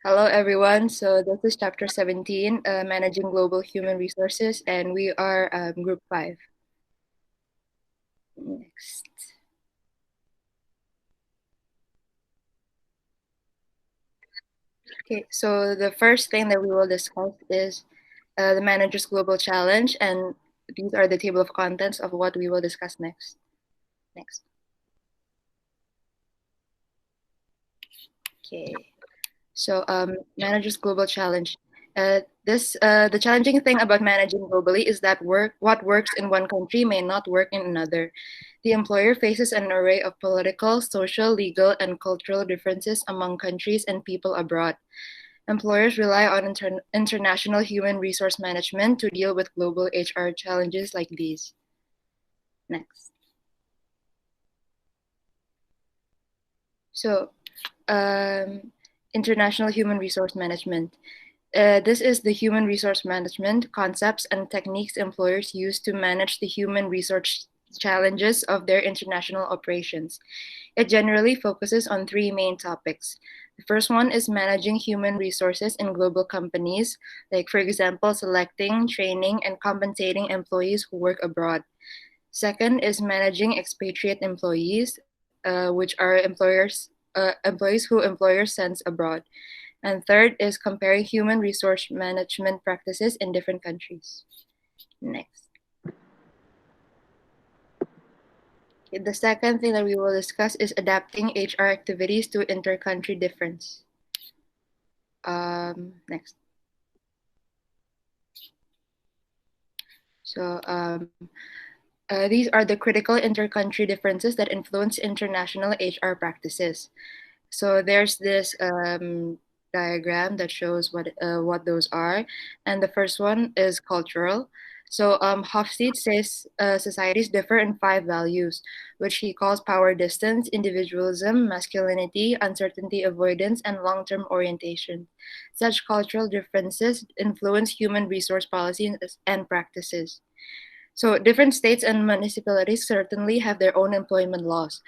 Hello, everyone. So this is chapter 17, Managing Global Human Resources, and we are group 5. Next. Okay, so the first thing that we will discuss is the Manager's Global Challenge, and these are the table of contents of what we will discuss next. Next. Okay. So, Manager's Global Challenge. The challenging thing about managing globally is that what works in one country may not work in another. The employer faces an array of political, social, legal, and cultural differences among countries and people abroad. Employers rely on international human resource management to deal with global HR challenges like these. Next. So, um, international human resource management. This is the human resource management concepts and techniques employers use to manage the human resource challenges of their international operations. It generally focuses on three main topics. The first one is managing human resources in global companies, like, for example, selecting, training, and compensating employees who work abroad. Second is managing expatriate employees, which are employees who employer sends abroad. And third is comparing human resource management practices in different countries. Next. Okay, the second thing that we will discuss is adapting HR activities to inter-country difference. Next. So these are the critical inter-country differences that influence international HR practices. So there's this diagram that shows what those are, and the first one is cultural. So Hofstede says societies differ in five values, which he calls power distance, individualism, masculinity, uncertainty avoidance, and long-term orientation. Such cultural differences influence human resource policies and practices. So different states and municipalities certainly have their own employment laws.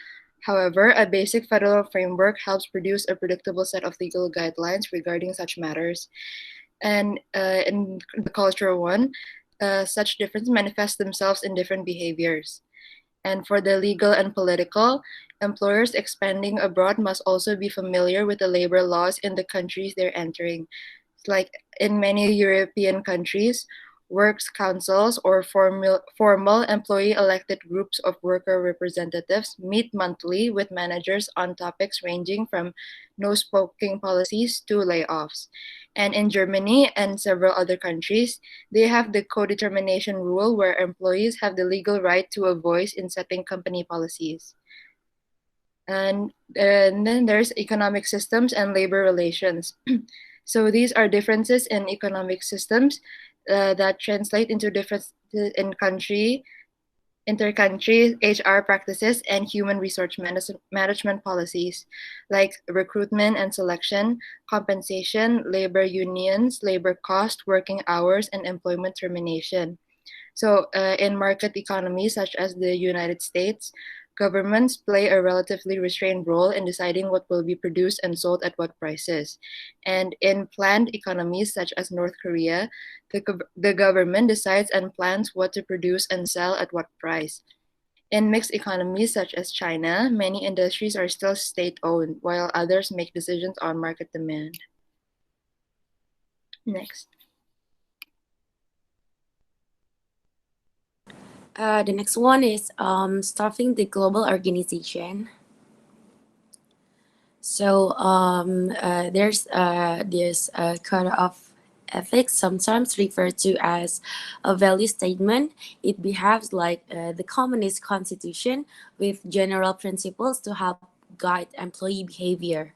However, a basic federal framework helps produce a predictable set of legal guidelines regarding such matters. And in the cultural one, such differences manifest themselves in different behaviors. And for the legal and political, employers expanding abroad must also be familiar with the labor laws in the countries they're entering. Like in many European countries, works councils or formal employee elected groups of worker representatives meet monthly with managers on topics ranging from no smoking policies to layoffs. And in Germany and several other countries, they have the co-determination rule where employees have the legal right to a voice in setting company policies. And then there's economic systems and labor relations. So these are differences in economic systems that translate into differences in inter-country HR practices and human resource management policies, like recruitment and selection, compensation, labor unions, labor cost, working hours, and employment termination. So, in market economies such as the United States, governments play a relatively restrained role in deciding what will be produced and sold at what prices. And in planned economies such as North Korea, the government decides and plans what to produce and sell at what price. In mixed economies such as China, many industries are still state owned, while others make decisions on market demand. Next. The next one is staffing the global organization. So there's this code of ethics, sometimes referred to as a value statement. It behaves like the communist constitution with general principles to help guide employee behavior.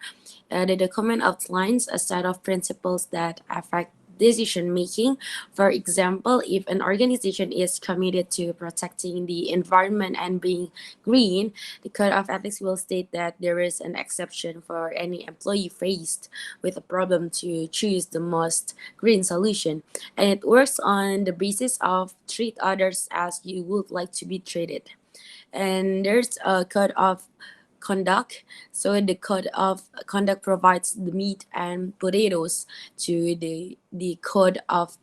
The document outlines a set of principles that affect decision making. For example, if an organization is committed to protecting the environment and being green, the Code of Ethics will state that there is an exception for any employee faced with a problem to choose the most green solution. And it works on the basis of treat others as you would like to be treated. And there's a code of conduct. So the code of conduct provides the meat and potatoes to the code of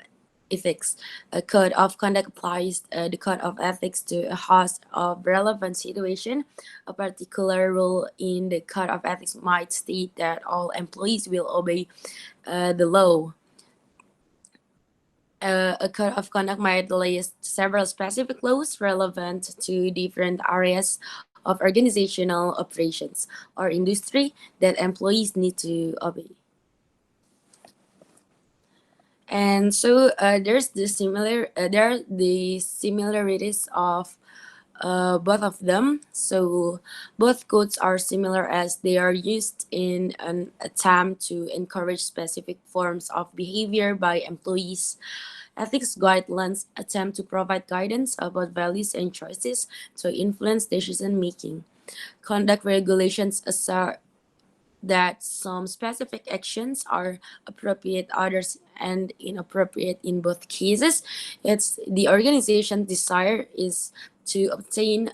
ethics. A code of conduct applies the code of ethics to a host of relevant situation. A particular rule in the code of ethics might state that all employees will obey the law. A code of conduct might list several specific laws relevant to different areas of organizational operations or industry that employees need to obey. And so there are the similarities of both of them. So both codes are similar as they are used in an attempt to encourage specific forms of behavior by employees. Ethics guidelines attempt to provide guidance about values and choices to influence decision making. Conduct regulations assert that some specific actions are appropriate, others and inappropriate in both cases. It's the organization's desire is to obtain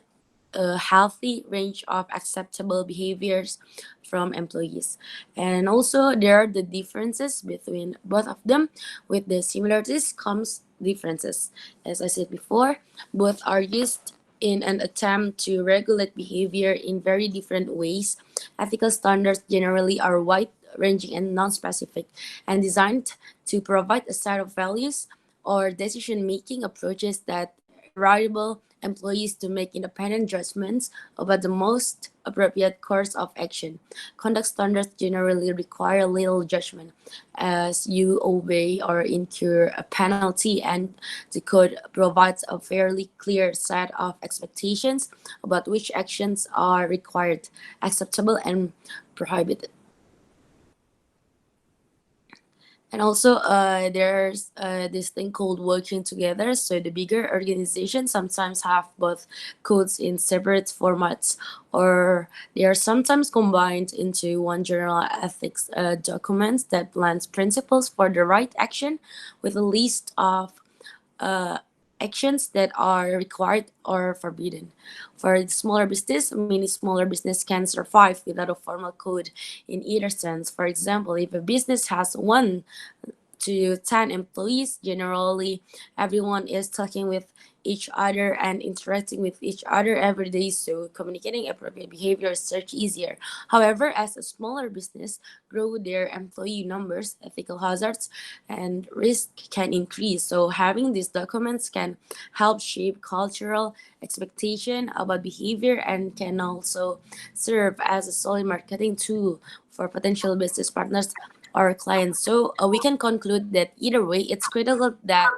a healthy range of acceptable behaviors from employees. And also there are the differences between both of them. With the similarities comes differences. As I said before, both are used in an attempt to regulate behavior in very different ways. Ethical standards generally are wide ranging and non-specific and designed to provide a set of values or decision making approaches that enable employees to make independent judgments about the most appropriate course of action. Conduct standards generally require little judgment as you obey or incur a penalty, and the code provides a fairly clear set of expectations about which actions are required, acceptable, and prohibited. And also, there's this thing called working together. So the bigger organizations sometimes have both codes in separate formats, or they are sometimes combined into one general ethics document that blends principles for the right action with a list of uh, actions that are required or forbidden. For the smaller business, many smaller business can survive without a formal code in either sense. For example, if a business has 1 to 10 employees, generally everyone is talking with each other and interacting with each other every day, so communicating appropriate behavior is much easier. However, as a smaller business grow their employee numbers, ethical hazards and risk can increase. So having these documents can help shape cultural expectation about behavior and can also serve as a solid marketing tool for potential business partners or clients. So we can conclude that either way, it's critical that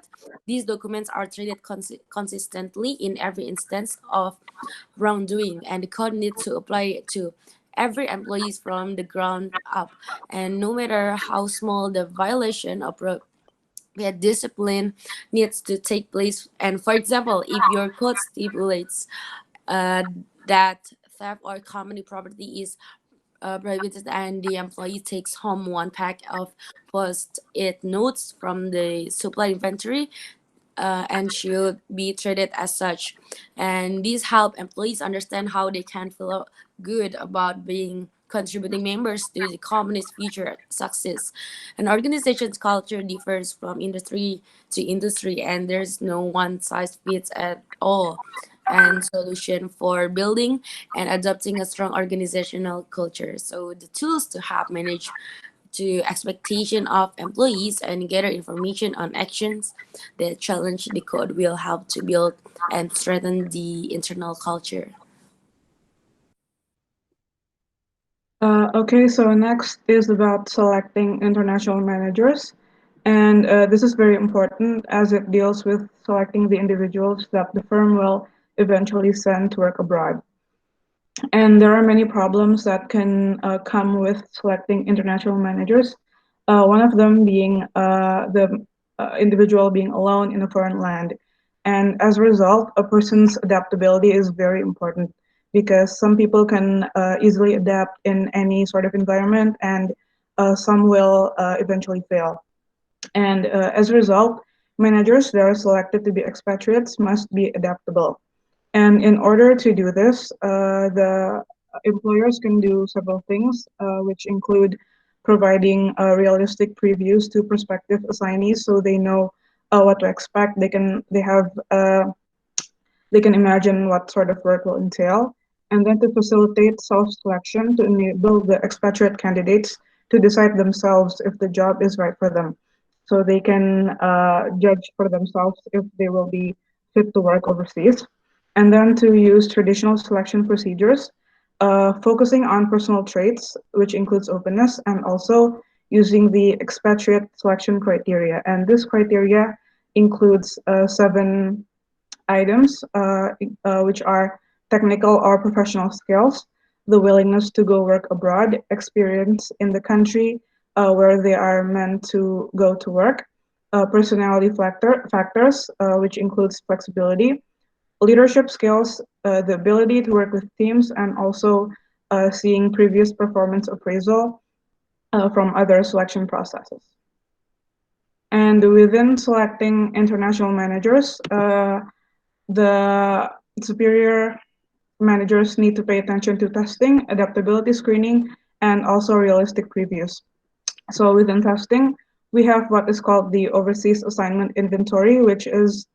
these documents are treated consistently in every instance of wrongdoing, and the code needs to apply to every employee from the ground up. And no matter how small the violation, appropriate discipline needs to take place. And for example, if your code stipulates uh, that theft or common property is prohibited and the employee takes home 1 pack of post-it notes from the supply inventory and should be treated as such. And these help employees understand how they can feel good about being contributing members to the company's future success. An organization's culture differs from industry to industry, and there's no one size fits at all and solution for building and adopting a strong organizational culture. So the tools to help manage to expectation of employees and gather information on actions that challenge the code will help to build and strengthen the internal culture. Okay, so next is about selecting international managers. And this is very important as it deals with selecting the individuals that the firm will eventually send to work abroad. And there are many problems that can come with selecting international managers. One of them being the individual being alone in a foreign land. And as a result, a person's adaptability is very important because some people can easily adapt in any sort of environment, and some will eventually fail. And as a result, managers that are selected to be expatriates must be adaptable. And in order to do this, the employers can do several things, which include providing realistic previews to prospective assignees so they know what to expect. They can imagine what sort of work will entail, and then to facilitate self-selection to enable the expatriate candidates to decide themselves if the job is right for them. So they can judge for themselves if they will be fit to work overseas. And then to use traditional selection procedures, focusing on personal traits, which includes openness, and also using the expatriate selection criteria. And this criteria includes 7 items, which are technical or professional skills, the willingness to go work abroad, experience in the country where they are meant to go to work, personality factors, which includes flexibility, leadership skills, the ability to work with teams, and also seeing previous performance appraisal from other selection processes. And within selecting international managers, the superior managers need to pay attention to testing, adaptability screening, and also realistic previews. So within testing, we have what is called the Overseas Assignment Inventory, which is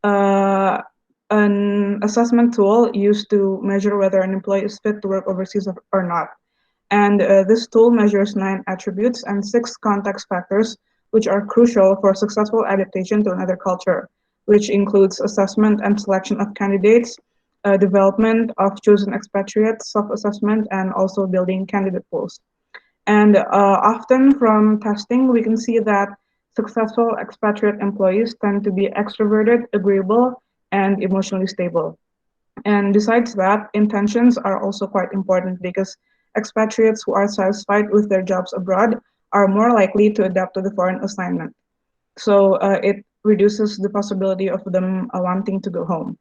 uh, an assessment tool used to measure whether an employee is fit to work overseas or not. And this tool measures 9 attributes and 6 context factors, which are crucial for successful adaptation to another culture, which includes assessment and selection of candidates, development of chosen expatriates, self-assessment, and also building candidate pools. And often from testing, we can see that successful expatriate employees tend to be extroverted, agreeable, and emotionally stable. And besides that, intentions are also quite important because expatriates who are satisfied with their jobs abroad are more likely to adapt to the foreign assignment. So it reduces the possibility of them wanting to go home.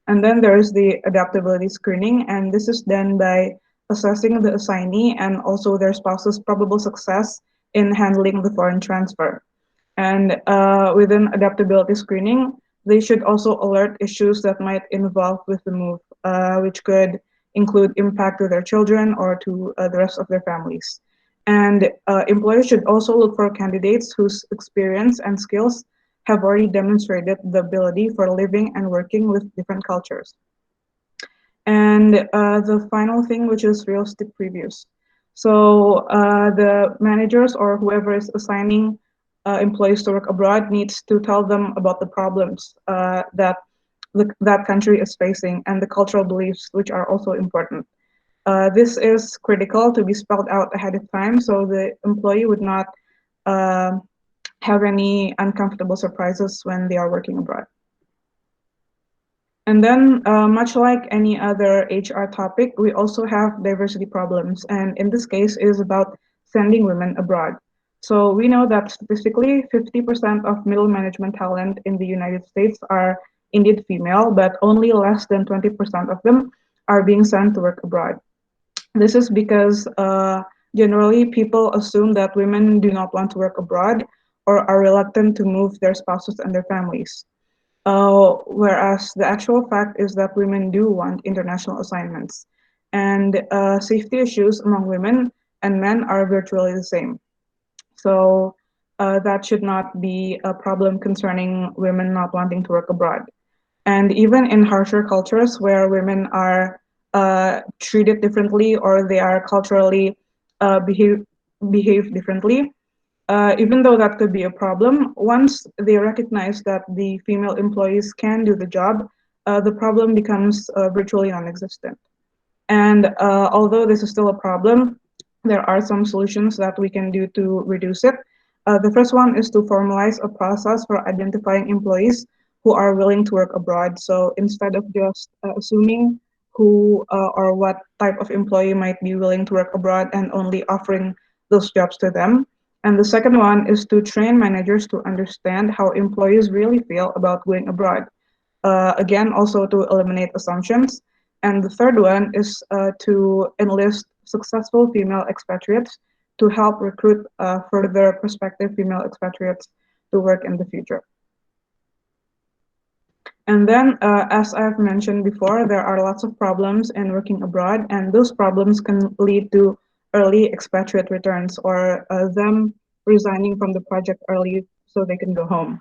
And then there is the adaptability screening, and this is done by assessing the assignee and also their spouse's probable success in handling the foreign transfer. And within adaptability screening, they should also alert issues that might involve with the move, which could include impact to their children or to the rest of their families. And employers should also look for candidates whose experience and skills have already demonstrated the ability for living and working with different cultures. And the final thing, which is realistic previews. So the managers or whoever is assigning employees to work abroad needs to tell them about the problems that country is facing and the cultural beliefs, which are also important. This is critical to be spelled out ahead of time so the employee would not uh, have any uncomfortable surprises when they are working abroad. And then, much like any other HR topic, we also have diversity problems. And in this case, it is about sending women abroad. So we know that statistically, 50% of middle management talent in the United States are indeed female, but only less than 20% of them are being sent to work abroad. This is because generally people assume that women do not want to work abroad or are reluctant to move their spouses and their families. Whereas the actual fact is that women do want international assignments. And safety issues among women and men are virtually the same. So that should not be a problem concerning women not wanting to work abroad. And even in harsher cultures where women are treated differently or they are culturally behave differently, even though that could be a problem, once they recognize that the female employees can do the job, the problem becomes virtually non-existent. And although this is still a problem, there are some solutions that we can do to reduce it. The first one is to formalize a process for identifying employees who are willing to work abroad. So instead of just assuming who or what type of employee might be willing to work abroad and only offering those jobs to them. And the second one is to train managers to understand how employees really feel about going abroad. Again, also to eliminate assumptions. And the third one is to enlist successful female expatriates to help recruit further prospective female expatriates to work in the future. And then, as I've mentioned before, there are lots of problems in working abroad, and those problems can lead to early expatriate returns or them resigning from the project early so they can go home.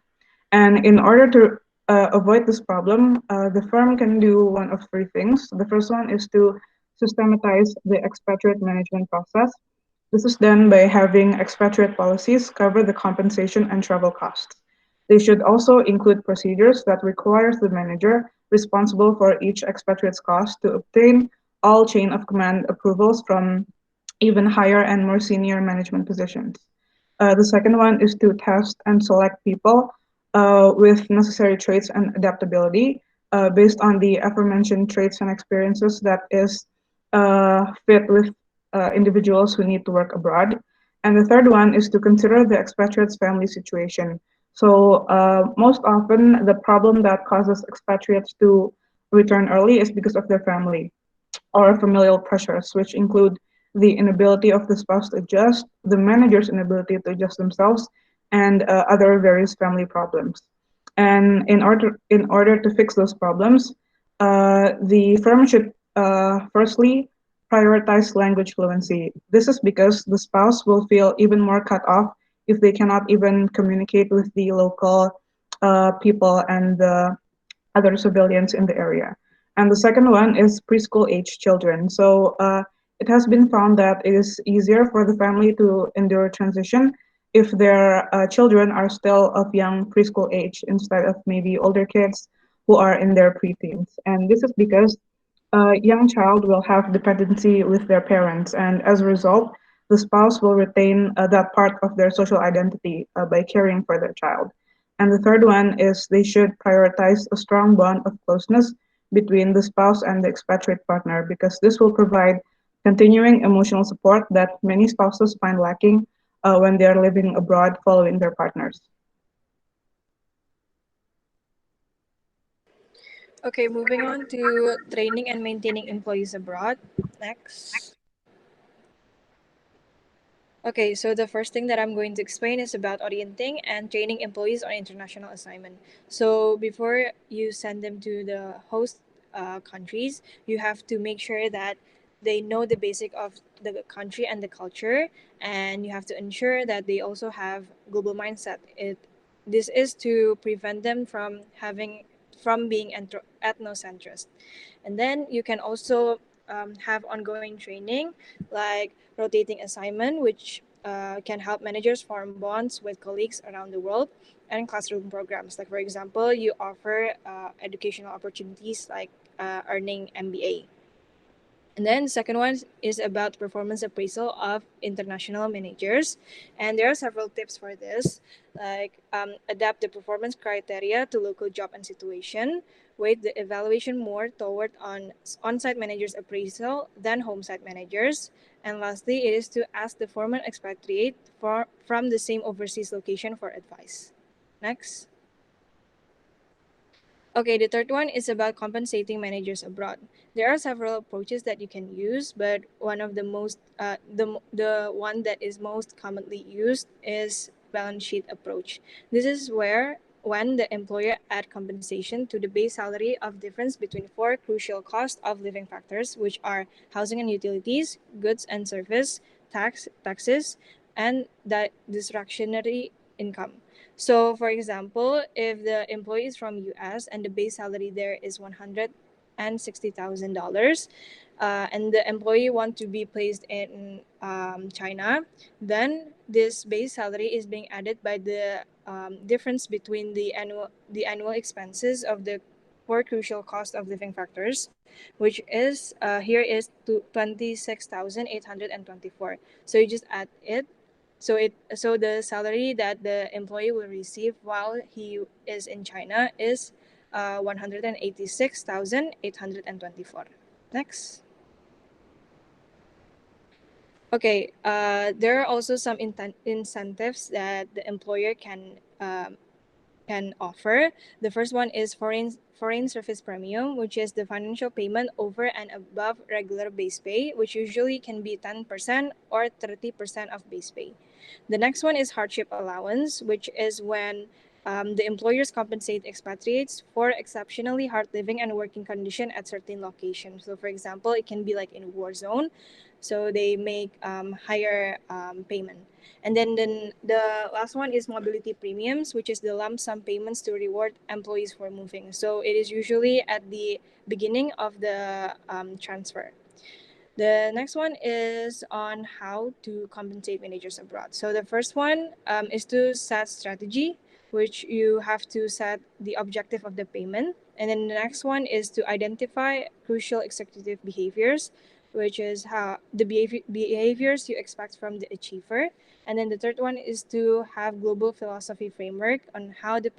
And in order to avoid this problem, the firm can do one of three things. The first one is to systematize the expatriate management process. This is done by having expatriate policies cover the compensation and travel costs. They should also include procedures that requires the manager responsible for each expatriate's cost to obtain all chain of command approvals from even higher and more senior management positions. The second one is to test and select people with necessary traits and adaptability based on the aforementioned traits and experiences that is fit with individuals who need to work abroad. And the third one is to consider the expatriate's family situation. So most often the problem that causes expatriates to return early is because of their family or familial pressures, which include the inability of the spouse to adjust, the manager's inability to adjust themselves, and other various family problems. And in order to fix those problems, the firm should firstly prioritize language fluency. This is because the spouse will feel even more cut off if they cannot even communicate with the local people and the other civilians in the area. And the second one is preschool age children. So it has been found that it is easier for the family to endure transition if their children are still of young preschool age instead of maybe older kids who are in their preteens. And this is because a young child will have dependency with their parents, and as a result, the spouse will retain that part of their social identity by caring for their child. And the third one is they should prioritize a strong bond of closeness between the spouse and the expatriate partner because this will provide continuing emotional support that many spouses find lacking when they are living abroad following their partners. Okay, moving on to training and maintaining employees abroad. Next. Okay, so the first thing that I'm going to explain is about orienting and training employees on international assignment. So before you send them to the host countries, you have to make sure that they know the basic of the country and the culture, and you have to ensure that they also have global mindset. This is to prevent them from being ethnocentrist. And then you can also have ongoing training like rotating assignment, which can help managers form bonds with colleagues around the world, and classroom programs. Like, for example, you offer educational opportunities like earning MBA. And then the second one is about performance appraisal of international managers. And there are several tips for this, like adapt the performance criteria to local job and situation, weight the evaluation more toward on-site managers appraisal than home-site managers. And lastly, it is to ask the former expatriate from the same overseas location for advice. Next. Okay, the third one is about compensating managers abroad. There are several approaches that you can use, but one of the most the one that is most commonly used is balance sheet approach. This is where when the employer add compensation to the base salary of difference between four crucial cost of living factors, which are housing and utilities, goods and service, taxes, and the discretionary income. So, for example, if the employee is from US and the base salary there is $160,000, and the employee want to be placed in China, then this base salary is being added by the difference between the annual expenses of the four crucial cost of living factors, which is here is to 26,824. So you just add it, so the salary that the employee will receive while he is in China is 186,824. Next. Okay, there are also some incentives that the employer can offer. The first one is foreign service premium, which is the financial payment over and above regular base pay, which usually can be 10% or 30% of base pay. The next one is hardship allowance, which is when The employers compensate expatriates for exceptionally hard living and working condition at certain locations. So, for example, it can be like in war zone, so they make higher payment. And then the last one is mobility premiums, which is the lump sum payments to reward employees for moving. So it is usually at the beginning of the transfer. The next one is on how to compensate managers abroad. So the first one is to set strategy, which you have to set the objective of the payment. And then the next one is to identify crucial executive behaviors, which is how the behaviors you expect from the achiever. And then the third one is to have global philosophy framework on how the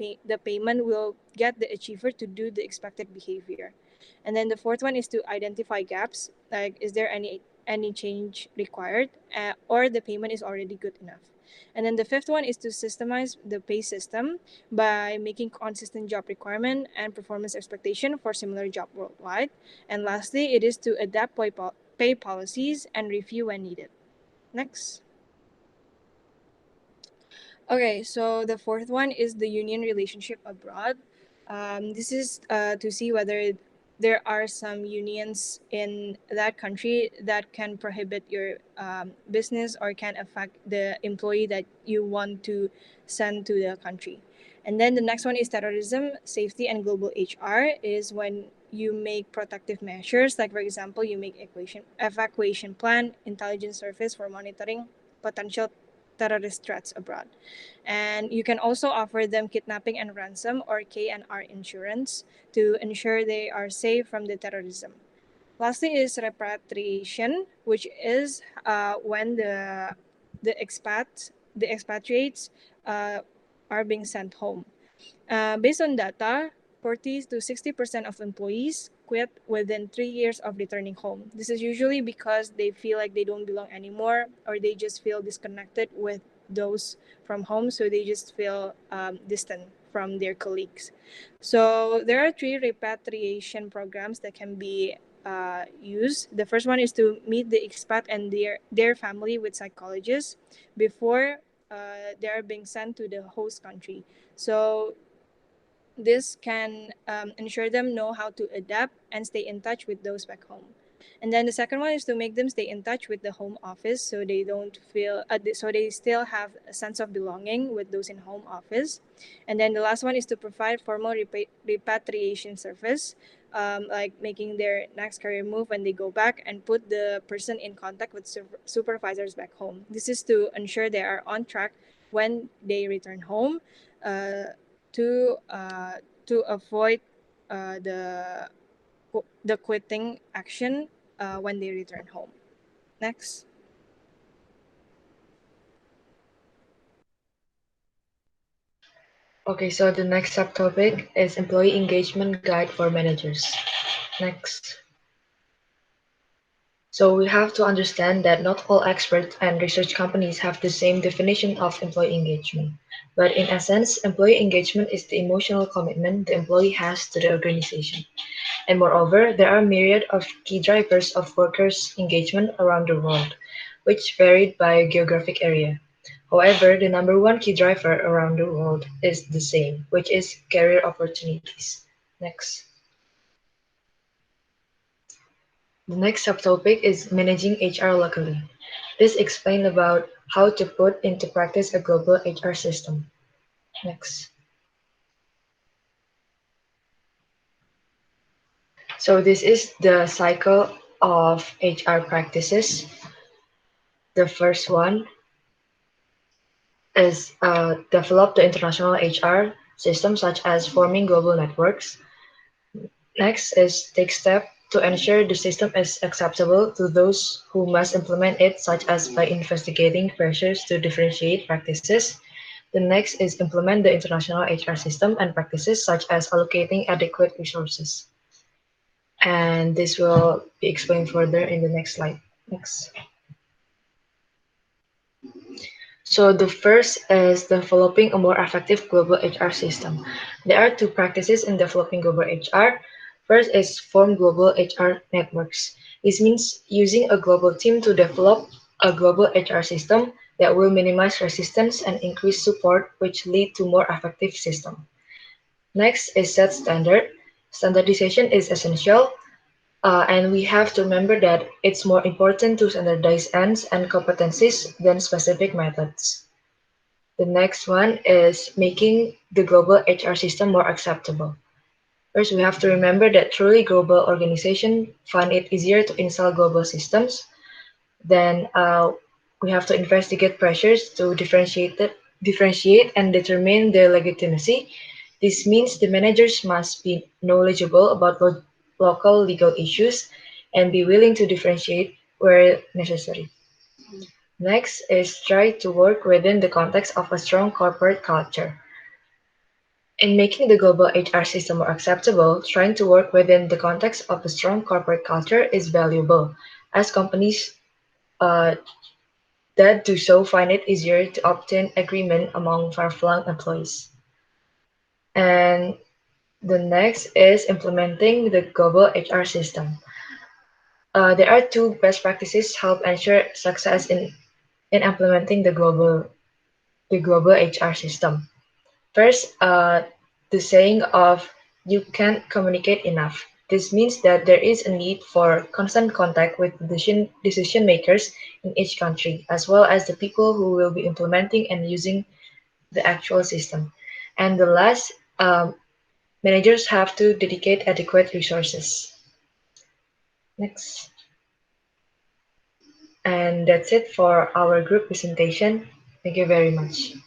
payment will get the achiever to do the expected behavior. And then the fourth one is to identify gaps, like is there any change required, or the payment is already good enough. And then the fifth one is to systemize the pay system by making consistent job requirement and performance expectation for similar job worldwide. And lastly, it is to adapt pay policies and review when needed. Next. Okay, so the fourth one is the union relationship abroad. This is to see whether there are some unions in that country that can prohibit your business or can affect the employee that you want to send to the country. And then the next one is terrorism, safety, and global HR is when you make protective measures, like for example, you make evacuation plan, intelligence service for monitoring potential terrorist threats abroad. And you can also offer them kidnapping and ransom or K&R insurance to ensure they are safe from the terrorism. Lastly is repatriation, which is when the expatriates are being sent home. Based on data, 40 to 60% of employees quit within 3 years of returning home. This is usually because they feel like they don't belong anymore, or they just feel disconnected with those from home, so they just feel distant from their colleagues. So there are 3 repatriation programs that can be used. The first one is to meet the expat and their family with psychologists before they are being sent to the host country. So this can ensure them know how to adapt and stay in touch with those back home. And then the second one is to make them stay in touch with the home office, so they don't feel so they still have a sense of belonging with those in home office. And then the last one is to provide formal repatriation service, like making their next career move when they go back and put the person in contact with supervisors back home. This is to ensure they are on track when they return home, uh, to avoid the quitting action when they return home. Next. Okay, so the next subtopic is Employee Engagement Guide for Managers. Next. So we have to understand that not all experts and research companies have the same definition of employee engagement. But in essence, employee engagement is the emotional commitment the employee has to the organization. And moreover, there are myriad of key drivers of workers' engagement around the world, which varied by geographic area. However, the number one key driver around the world is the same, which is career opportunities. Next. The next subtopic is managing HR locally. This explains about how to put into practice a global HR system. Next. So this is the cycle of HR practices. The first one is develop the international HR system, such as forming global networks. Next is take steps to ensure the system is acceptable to those who must implement it, such as by investigating pressures to differentiate practices. The next is implement the international HR system and practices, such as allocating adequate resources. And this will be explained further in the next slide. Next. So the first is developing a more effective global HR system. There are two practices in developing global HR. First is form global HR networks. This means using a global team to develop a global HR system that will minimize resistance and increase support, which lead to more effective system. Next is set standard. Standardization is essential, and we have to remember that it's more important to standardize ends and competencies than specific methods. The next one is making the global HR system more acceptable. First, we have to remember that truly global organizations find it easier to install global systems. Then we have to investigate pressures to differentiate and determine their legitimacy. This means the managers must be knowledgeable about local legal issues and be willing to differentiate where necessary. Next is try to work within the context of a strong corporate culture. In making the global HR system more acceptable, trying to work within the context of a strong corporate culture is valuable, as companies uh, that do so find it easier to obtain agreement among far-flung employees. And the next is implementing the global HR system. There are two best practices help ensure success in implementing the global HR system. First, the saying of "you can't communicate enough." This means that there is a need for constant contact with decision makers in each country, as well as the people who will be implementing and using the actual system. And the last, managers have to dedicate adequate resources. Next. And that's it for our group presentation. Thank you very much.